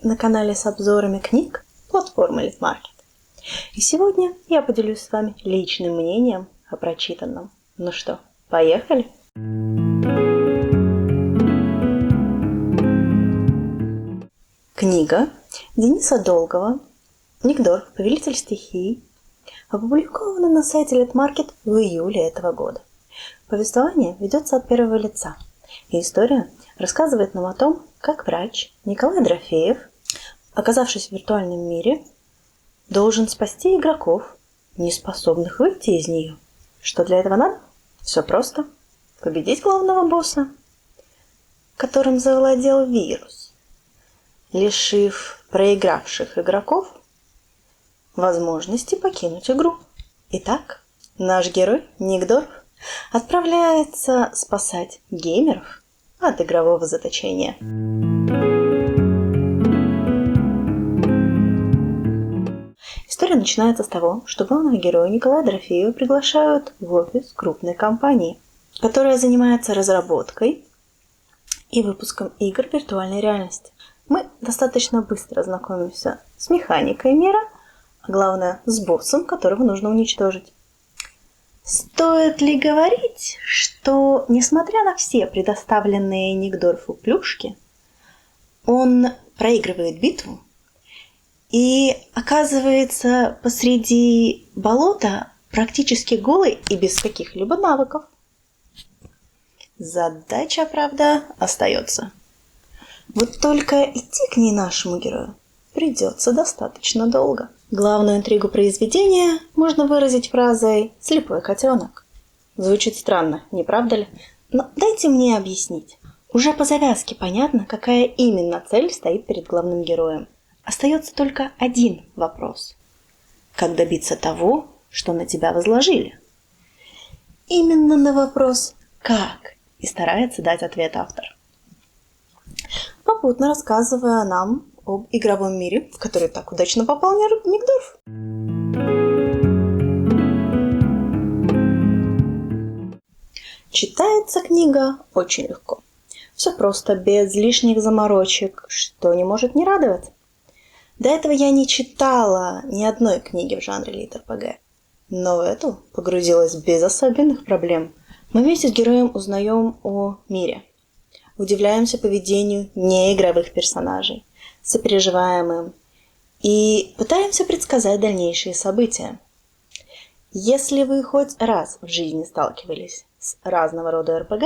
на канале с обзорами книг платформы Литмаркет. И сегодня я поделюсь с вами личным мнением о прочитанном. Ну что, поехали? Книга Дениса Долгого «Никдорф. Повелитель стихий» опубликована на сайте Литмаркет в июле этого года. Повествование ведется от первого лица, и история рассказывает нам о том, как врач Николай Дорофеев, оказавшись в виртуальном мире, должен спасти игроков, не способных выйти из нее. Что для этого надо? Все просто. Победить главного босса, которым завладел вирус, лишив проигравших игроков возможности покинуть игру. Итак, наш герой Никдорф отправляется спасать геймеров от игрового заточения. История начинается с того, что главного героя Николая Дорофеева приглашают в офис крупной компании, которая занимается разработкой и выпуском игр виртуальной реальности. Мы достаточно быстро знакомимся с механикой мира, а главное с боссом, которого нужно уничтожить. Стоит ли говорить, что, несмотря на все предоставленные Никдорфу плюшки, он проигрывает битву и оказывается посреди болота практически голый и без каких-либо навыков? Задача, правда, остается. Вот только идти к ней нашему герою придется достаточно долго. Главную интригу произведения можно выразить фразой «слепой котенок». Звучит странно, не правда ли? Но дайте мне объяснить. Уже по завязке понятно, какая именно цель стоит перед главным героем. Остается только один вопрос. Как добиться того, что на тебя возложили? Именно на вопрос «как?» и старается дать ответ автор, попутно рассказывая нам об игровом мире, в который так удачно попал Никдорф. Читается книга очень легко. Все просто, без лишних заморочек, что не может не радовать. До этого я не читала ни одной книги в жанре лит-РПГ, но в эту погрузилась без особенных проблем. Мы вместе с героем узнаем о мире, удивляемся поведению неигровых персонажей, сопереживаем им и пытаемся предсказать дальнейшие события. Если вы хоть раз в жизни сталкивались с разного рода РПГ,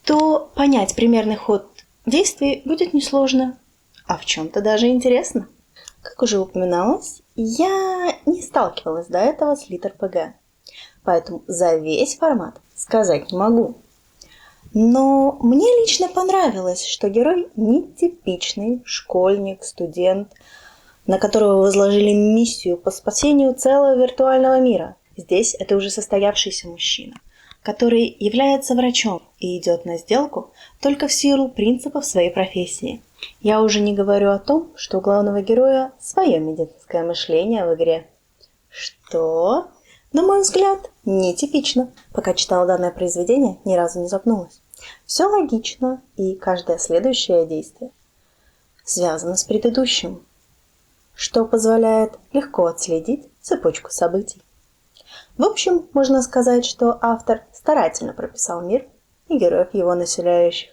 то понять примерный ход действий будет несложно, а в чем-то даже интересно. Как уже упоминалось, я не сталкивалась до этого с лит-РПГ, поэтому за весь формат сказать не могу. Но мне лично понравилось, что герой не типичный школьник, студент, на которого возложили миссию по спасению целого виртуального мира. Здесь это уже состоявшийся мужчина, который является врачом и идет на сделку только в силу принципов своей профессии. Я уже не говорю о том, что у главного героя свое медицинское мышление в игре. Что, на мой взгляд, нетипично. Пока читала данное произведение, ни разу не запнулась. Все логично, и каждое следующее действие связано с предыдущим, что позволяет легко отследить цепочку событий. В общем, можно сказать, что автор старательно прописал мир и героев его населяющих,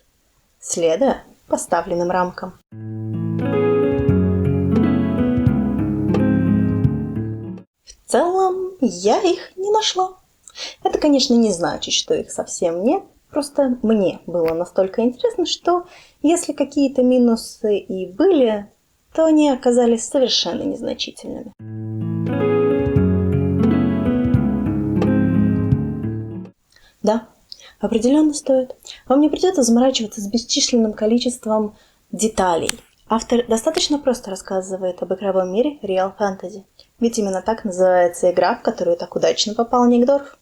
следуя поставленным рамкам. В целом, я их не нашла. Это, конечно, не значит, что их совсем нет. Просто мне было настолько интересно, что если какие-то минусы и были, то они оказались совершенно незначительными. Да, определенно стоит. Вам не придется заморачиваться с бесчисленным количеством деталей. Автор достаточно просто рассказывает об игровом мире Real Fantasy. Ведь именно так называется игра, в которую так удачно попал Никдорф.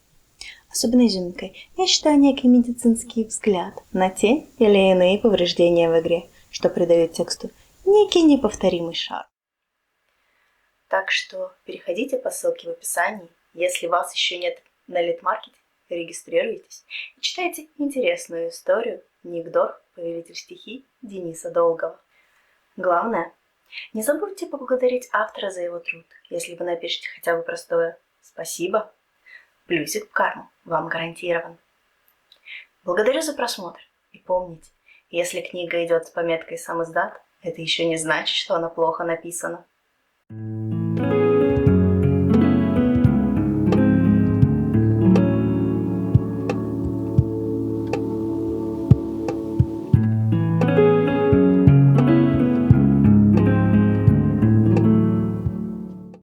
Особенной изюминкой я считаю некий медицинский взгляд на те или иные повреждения в игре, что придает тексту некий неповторимый шарм. Так что переходите по ссылке в описании. Если вас еще нет на Литмаркете, регистрируйтесь и читайте интересную историю «Никдорф. Повелитель стихий» Дениса Долгого. Главное, не забудьте поблагодарить автора за его труд, если вы напишете хотя бы простое «спасибо». Плюсик в карму вам гарантирован. Благодарю за просмотр. И помните, если книга идет с пометкой «сам издат», это еще не значит, что она плохо написана.